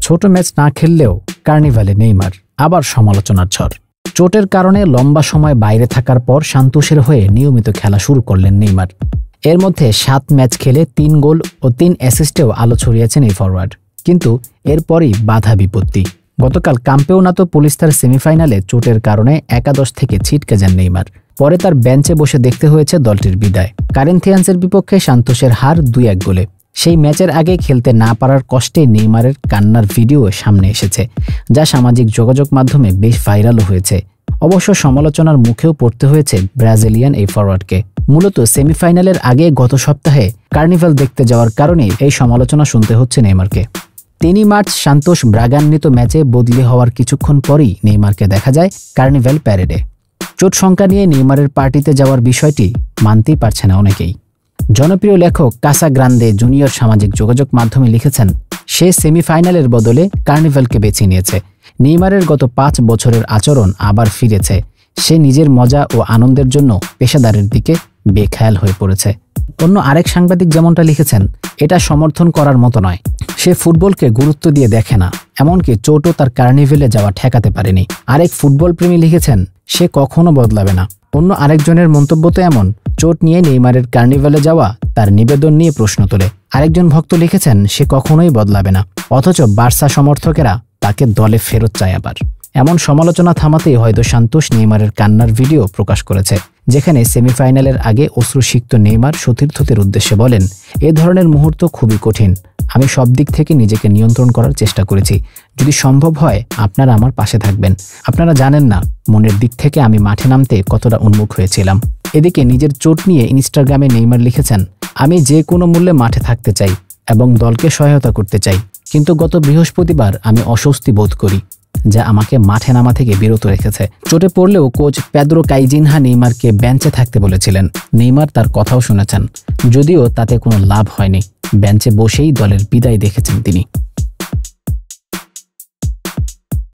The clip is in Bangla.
ছোট ম্যাচ না খেললেও কার্নিভালে নেইমার, আবার সমালোচনার ঝড়। চোটের কারণে লম্বা সময় বাইরে থাকার পর সান্তোসের হয়ে নিয়মিত খেলা শুরু করলেন নেইমার। এর মধ্যে 7 ম্যাচ খেলে 3 গোল ও 3 অ্যাসিস্টেও আলো ছড়িয়েছেন এই ফরওয়ার্ড। কিন্তু এরপরই বাধা বিপত্তি। গতকাল কাম্পেওনাতো পুলিস্তার সেমিফাইনালে চোটের কারণে একাদশ থেকে ছিটকে যান নেইমার। পরে তার বেঞ্চে বসে দেখতে হয়েছে দলটির বিদায়। করিন্থিয়ান্সের বিপক্ষে সান্তোসের হার 2-1 গোলে। সেই ম্যাচের আগে খেলতে না পারার কষ্টে নেইমারের কান্নার ভিডিও সামনে এসেছে, যা সামাজিক যোগাযোগ মাধ্যমে বেশ ভাইরালও হয়েছে। অবশ্য সমালোচনার মুখেও পড়তে হয়েছে ব্রাজিলিয়ান এই ফরওয়ার্ডকে। মূলত সেমিফাইনালের আগে গত সপ্তাহে কার্নিভাল দেখতে যাওয়ার কারণেই এই সমালোচনা শুনতে হচ্ছে নেইমারকে। 3 মার্চ সান্তোস ব্রাগান্বিত ম্যাচে বদলি হওয়ার কিছুক্ষণ পরই নেইমারকে দেখা যায় কার্নিভাল প্যারেডে। চোট শঙ্কা নিয়ে নেইমারের পার্টিতে যাওয়ার বিষয়টি মানতেই পারছে না অনেকেই। জনপ্রিয় লেখক কাসা গ্রান্দে জুনিয়র সামাজিক যোগাযোগ মাধ্যমে লিখেছেন, সে সেমিফাইনালের বদলে কার্নিভালকে বেছে নিয়েছে। নেইমারের গত 5 বছরের আচরণ আবার ফিরেছে। সে নিজের মজা ও আনন্দের জন্য পেশাদারের দিকে বেখেয়াল হয়ে পড়েছে। অন্য আরেক সাংবাদিক যেমনটা লিখেছেন, এটা সমর্থন করার মতো নয়। সে ফুটবলকে গুরুত্ব দিয়ে দেখে না, এমনকি চোটও তার কার্নিভেলে যাওয়া ঠেকাতে পারেনি। আরেক ফুটবল প্রেমী লিখেছেন, সে কখনো বদলাবে না। অন্য আরেকজনের মন্তব্য তো এমন, চোট নিয়ে নেইমারের কার্নিভালে যাওয়া তার নিবেদন নিয়ে প্রশ্ন তোলে। আরেকজন ভক্ত লিখেছেন, সে কখনোই বদলাবে না, অথচ বার্সা সমর্থকেরা তাকে দলে ফেরত চায়। আবার এমন সমালোচনা থামাতেই হয়তো সান্তোস নেইমারের কান্নার ভিডিও প্রকাশ করেছে, যেখানে সেমিফাইনালের আগে অশ্রুসিক্ত নেইমার সতীর্থদের উদ্দেশ্যে বলেন, এ ধরনের মুহূর্ত খুবই কঠিন। আমি সব দিক থেকে নিজেকে নিয়ন্ত্রণ করার চেষ্টা করেছি। যদি সম্ভব হয় আপনারা আমার পাশে থাকবেন। আপনারা জানেন না মনের দিক থেকে আমি মাঠে নামতে কতটা উন্মুখ হয়েছিলাম। এদিকে নিজের চোট নিয়ে ইনস্টাগ্রামে নেইমার লিখেছেন, আমি যে কোনো মূল্যে মাঠে থাকতে চাই এবং দলকে সহায়তা করতে চাই, কিন্তু গত বৃহস্পতিবার আমি অস্বস্তি বোধ করি, যা আমাকে মাঠে নামা থেকে বিরত রেখেছে। চোটে পড়লেও কোচ পেদ্রো কাইজিনহা নেইমারকে বেঞ্চে থাকতে বলেছিলেন। নেইমার তার কথাও শুনেছেন, যদিও তাতে কোনো লাভ হয়নি। বেঞ্চে বসেই দলের বিদায় দেখেছেন তিনি।